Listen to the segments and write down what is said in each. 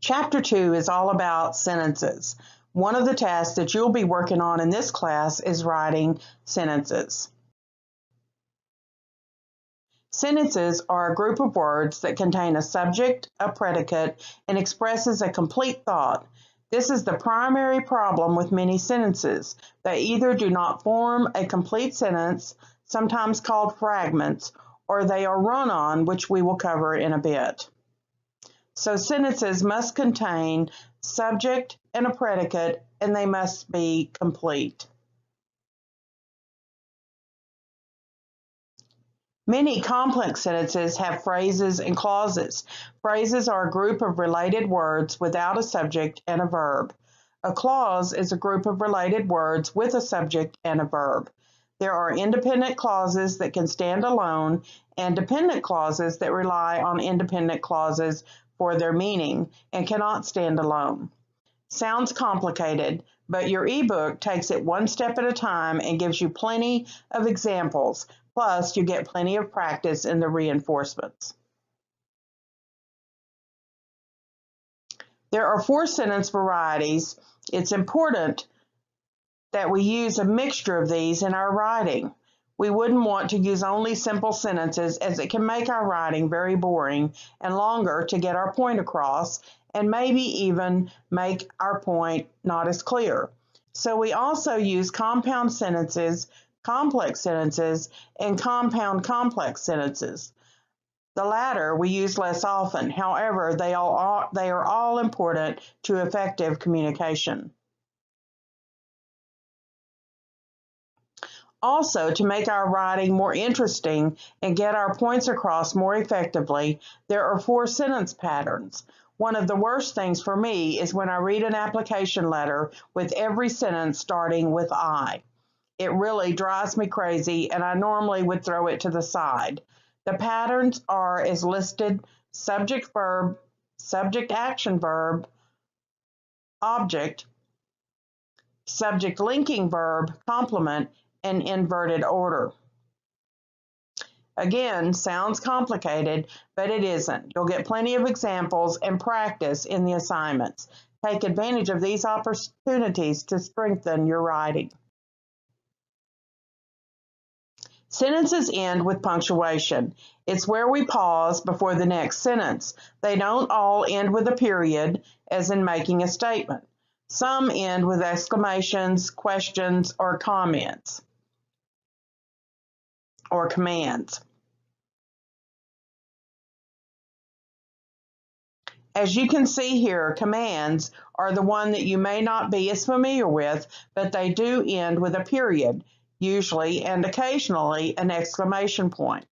Chapter 2 is all about sentences. One of the tasks that you'll be working on in this class is writing sentences. Sentences are a group of words that contain a subject, a predicate, and expresses a complete thought. This is the primary problem with many sentences. They either do not form a complete sentence, sometimes called fragments, or they are run-on, which we will cover in a bit. So sentences must contain subject and a predicate, and they must be complete. Many complex sentences have phrases and clauses. Phrases are a group of related words without a subject and a verb. A clause is a group of related words with a subject and a verb. There are independent clauses that can stand alone and dependent clauses that rely on independent clauses for their meaning and cannot stand alone. Sounds complicated, but your ebook takes it one step at a time and gives you plenty of examples. Plus, you get plenty of practice in the reinforcements. There are 4 sentence varieties. It's important that we use a mixture of these in our writing. We wouldn't want to use only simple sentences, as it can make our writing very boring and longer to get our point across, and maybe even make our point not as clear. So we also use compound sentences, complex sentences, and compound complex sentences. The latter we use less often. However, they are all important to effective communication. Also, to make our writing more interesting and get our points across more effectively, there are 4 sentence patterns. One of the worst things for me is when I read an application letter with every sentence starting with I. It really drives me crazy, and I normally would throw it to the side. The patterns are as listed: subject verb, subject action verb, object, subject linking verb, complement, and inverted order. Again, sounds complicated, but it isn't. You'll get plenty of examples and practice in the assignments. Take advantage of these opportunities to strengthen your writing. Sentences end with punctuation. It's where we pause before the next sentence. They don't all end with a period, as in making a statement. Some end with exclamations, questions, or comments, or commands. As you can see here, commands are the one that you may not be as familiar with, but they do end with a period, usually and occasionally an exclamation point.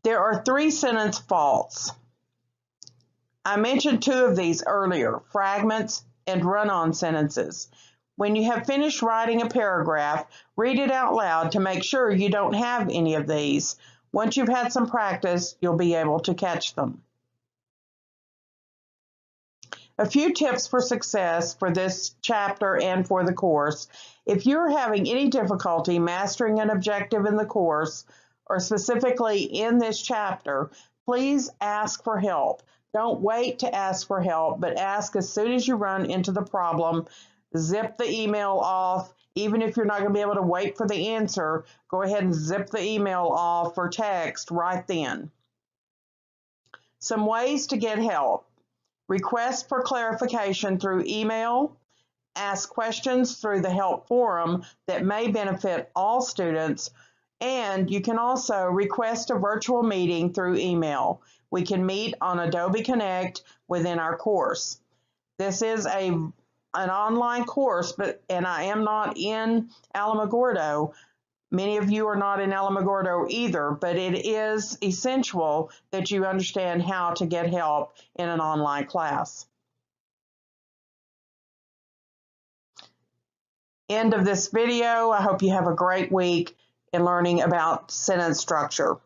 There are 3 sentence faults. I mentioned 2 of these earlier: fragments and run-on sentences. When you have finished writing a paragraph, read it out loud to make sure you don't have any of these. Once you've had some practice, you'll be able to catch them. A few tips for success for this chapter and for the course. If you're having any difficulty mastering an objective in the course, or specifically in this chapter, please ask for help. Don't wait to ask for help, but ask as soon as you run into the problem. Zip the email off. Even if you're not going to be able to wait for the answer, go ahead and zip the email off or text right then. Some ways to get help: request for clarification through email, ask questions through the help forum that may benefit all students, and you can also request a virtual meeting through email. We can meet on Adobe Connect within our course. This is an online course, and I am not in Alamogordo. Many of you are not in Alamogordo either, but it is essential that you understand how to get help in an online class. End of this video. I hope you have a great week in learning about sentence structure.